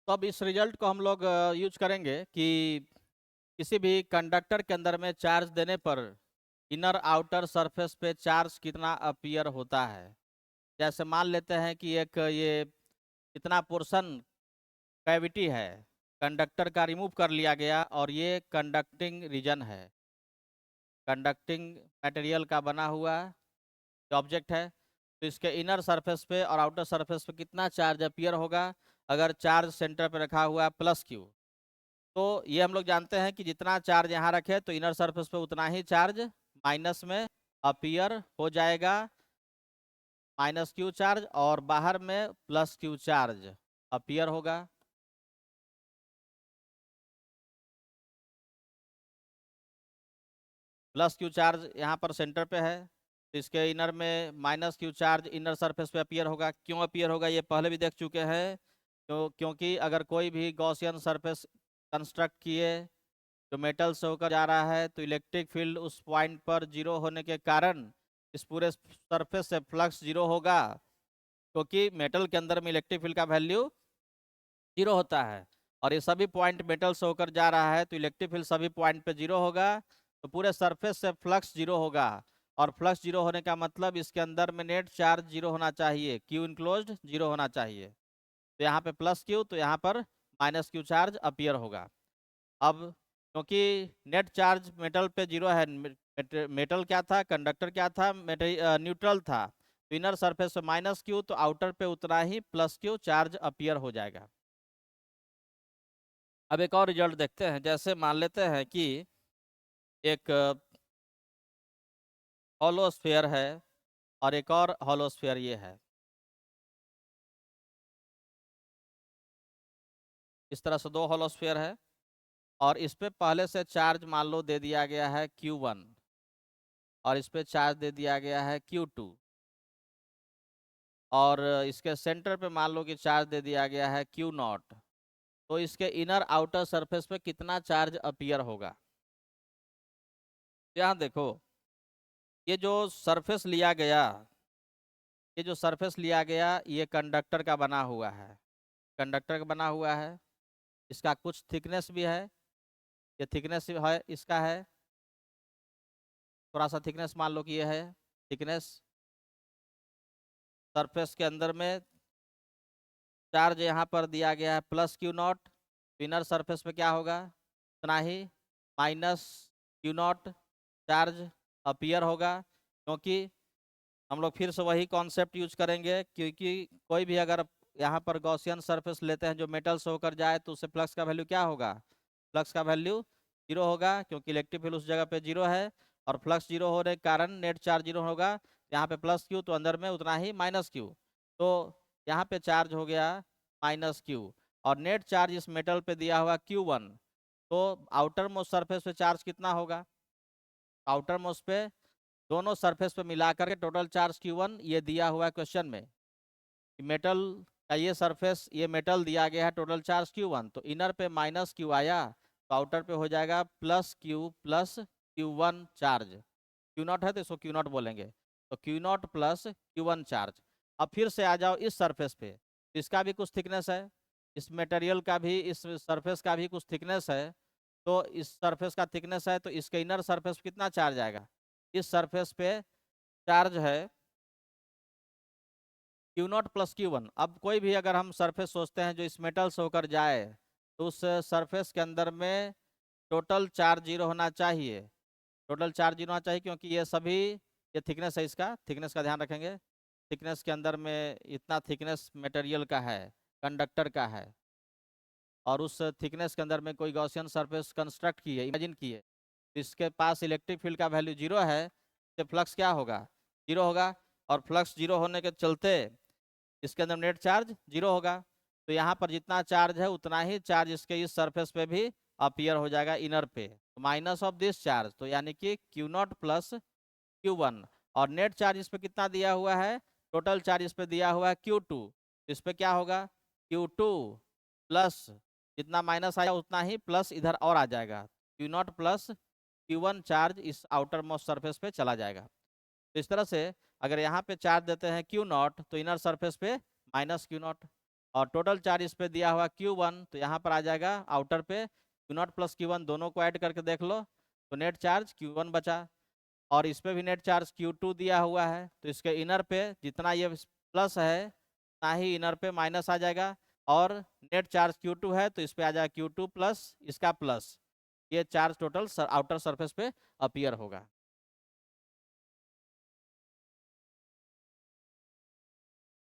तो अब इस रिजल्ट को हम लोग यूज करेंगे कि किसी भी कंडक्टर के अंदर में चार्ज देने पर इनर आउटर सरफेस पे चार्ज कितना अपीयर होता है। जैसे मान लेते हैं कि एक ये इतना पोर्शन कैविटी है, कंडक्टर का रिमूव कर लिया गया और ये कंडक्टिंग रीजन है, कंडक्टिंग मटेरियल का बना हुआ ऑब्जेक्ट है। तो इसके इनर सरफेस पे और आउटर सरफेस पे कितना चार्ज अपीयर होगा अगर चार्ज सेंटर पे रखा हुआ है प्लस क्यू। तो ये हम लोग जानते हैं कि जितना चार्ज यहाँ रखे तो इनर सरफेस पे उतना ही चार्ज माइनस में अपीयर हो जाएगा, माइनस क्यू चार्ज, और बाहर में प्लस क्यू चार्ज अपीयर होगा। प्लस क्यू चार्ज यहाँ पर सेंटर पे है, तो इसके इनर में minus Q charge inner surface पे अपीयर होगा। क्यों अपीयर होगा ये पहले भी देख चुके हैं। क्योंकि अगर कोई भी गॉसियन सरफेस कंस्ट्रक्ट किए जो मेटल से होकर जा रहा है तो इलेक्ट्रिक फील्ड उस पॉइंट पर जीरो होने के कारण इस पूरे सरफेस से फ्लक्स जीरो होगा, क्योंकि मेटल के अंदर में इलेक्ट्रिक फील्ड का वैल्यू जीरो होता है। और ये सभी पॉइंट मेटल से होकर जा रहा है तो इलेक्ट्रिक फील्ड सभी पॉइंट पे जीरो होगा, तो पूरे सरफेस से फ्लक्स जीरो होगा। और फ्लक्स जीरो होने का मतलब इसके अंदर में नेट चार्ज जीरो होना चाहिए, क्यू इनक्लोज्ड जीरो होना चाहिए। तो यहाँ पे प्लस क्यू, तो यहाँ पर माइनस क्यू चार्ज अपीयर होगा। अब क्योंकि नेट चार्ज मेटल पे जीरो है, मेटल क्या था, कंडक्टर क्या था, न्यूट्रल था, तो इनर सरफेस पे माइनस क्यू, तो आउटर पे उतना ही प्लस क्यू चार्ज अपीयर हो जाएगा। अब एक और रिजल्ट देखते हैं। जैसे मान लेते हैं कि एक हॉलो स्फीयर है और एक और हॉलो स्फीयर ये है। इस तरह से दो हॉलो स्फीयर है और इस पे पहले से चार्ज मान लो दे दिया गया है Q1 और इस पे चार्ज दे दिया गया है Q2, और इसके सेंटर पे मान लो कि चार्ज दे दिया गया है Q0। तो इसके इनर आउटर सरफेस पे कितना चार्ज अपीयर होगा। यहाँ देखो, ये जो सरफेस लिया गया, ये जो सरफेस लिया गया ये कंडक्टर का बना हुआ है, कंडक्टर का बना हुआ है। इसका कुछ थिकनेस भी है, ये थिकनेस है इसका है, थोड़ा सा थिकनेस मान लो कि ये है थिकनेस। सरफेस के अंदर में चार्ज यहाँ पर दिया गया है प्लस Q0, इनर सरफेस पे क्या होगा इतना ही माइनस Q0 चार्ज अपीयर होगा। क्योंकि हम लोग फिर से वही कॉन्सेप्ट यूज करेंगे, क्योंकि कोई भी अगर यहाँ पर गॉसियन सरफेस लेते हैं जो मेटल से होकर जाए तो उससे फ्लक्स का वैल्यू क्या होगा, फ्लक्स का वैल्यू जीरो होगा, क्योंकि इलेक्ट्रिक फील्ड उस जगह पे जीरो है। और फ्लक्स जीरो होने के कारण नेट चार्ज जीरो होगा। यहाँ पे प्लस क्यू तो अंदर में उतना ही माइनस क्यू, तो यहाँ पे चार्ज हो गया माइनस क्यू। और नेट चार्ज इस मेटल पे दिया हुआ Q1, तो आउटर मोस्ट सरफेस पे चार्ज कितना होगा, आउटर मोस्ट पे दोनों सरफेस पे मिलाकर के टोटल चार्ज Q1 ये दिया हुआ है क्वेश्चन में। मेटल का ये सरफेस ये मेटल दिया गया है टोटल चार्ज Q1, तो इनर पे माइनस क्यू आया तो आउटर पे हो जाएगा plus Q plus Q1 charge. Q0 है तो इसको Q0 बोलेंगे, तो Q0 प्लस Q1 चार्ज। अब फिर से आ जाओ इस सरफेस पे, इसका भी कुछ थिकनेस है, इस मटेरियल का भी, इस सरफेस का भी कुछ थिकनेस है। तो इस सरफेस का थिकनेस है तो इसके इनर सरफेस पे कितना चार्ज आएगा, इस सरफेस पे चार्ज है Q0 प्लस Q1। अब कोई भी अगर हम सरफेस सोचते हैं जो इस मेटल से होकर जाए तो उस सरफेस के अंदर में टोटल चार्ज जीरो होना चाहिए, टोटल चार्ज जीरो होना चाहिए, क्योंकि ये सभी ये थिकनेस है, इसका थिकनेस का ध्यान रखेंगे। थिकनेस के अंदर में इतना थिकनेस मटेरियल का है, कंडक्टर का है, और उस थिकनेस के अंदर में कोई गॉसियन सरफेस कंस्ट्रक्ट की है, इमेजिन की है, तो इसके पास इलेक्ट्रिक फील्ड का वैल्यू जीरो है, तो फ्लक्स क्या होगा, जीरो होगा। और फ्लक्स जीरो होने के चलते इसके अंदर नेट चार्ज जीरो होगा, तो यहाँ पर जितना चार्ज है उतना ही चार्ज इसके इस सरफेस पे भी अपीयर हो जाएगा इनर पे, माइनस ऑफ दिस चार्ज, तो यानी कि Q0 प्लस Q1। और नेट चार्ज इस पे कितना दिया हुआ है, टोटल चार्ज इस पे दिया हुआ है Q2, इस पे क्या होगा Q2 प्लस, जितना माइनस आया उतना ही प्लस इधर और आ जाएगा, Q0 प्लस Q1 चार्ज इस आउटर मोस्ट सरफेस पे चला जाएगा। तो इस तरह से अगर यहाँ पे चार्ज देते हैं Q0 तो इनर सरफेस पे माइनस Q0, और टोटल चार्ज इस पे दिया हुआ Q1, तो यहाँ पर आ जाएगा आउटर पे Q0 प्लस Q1 दोनों को ऐड करके देख लो, तो नेट चार्ज Q1 बचा। और इस पे भी नेट चार्ज Q2 दिया हुआ है, तो इसके इनर पे जितना ये प्लस है उतना ही इनर पे माइनस आ जाएगा। और नेट चार्ज Q2 है, तो इस पे आ जाएगा Q2 प्लस इसका प्लस, ये चार्ज टोटल आउटर सरफेस पे अपीयर होगा।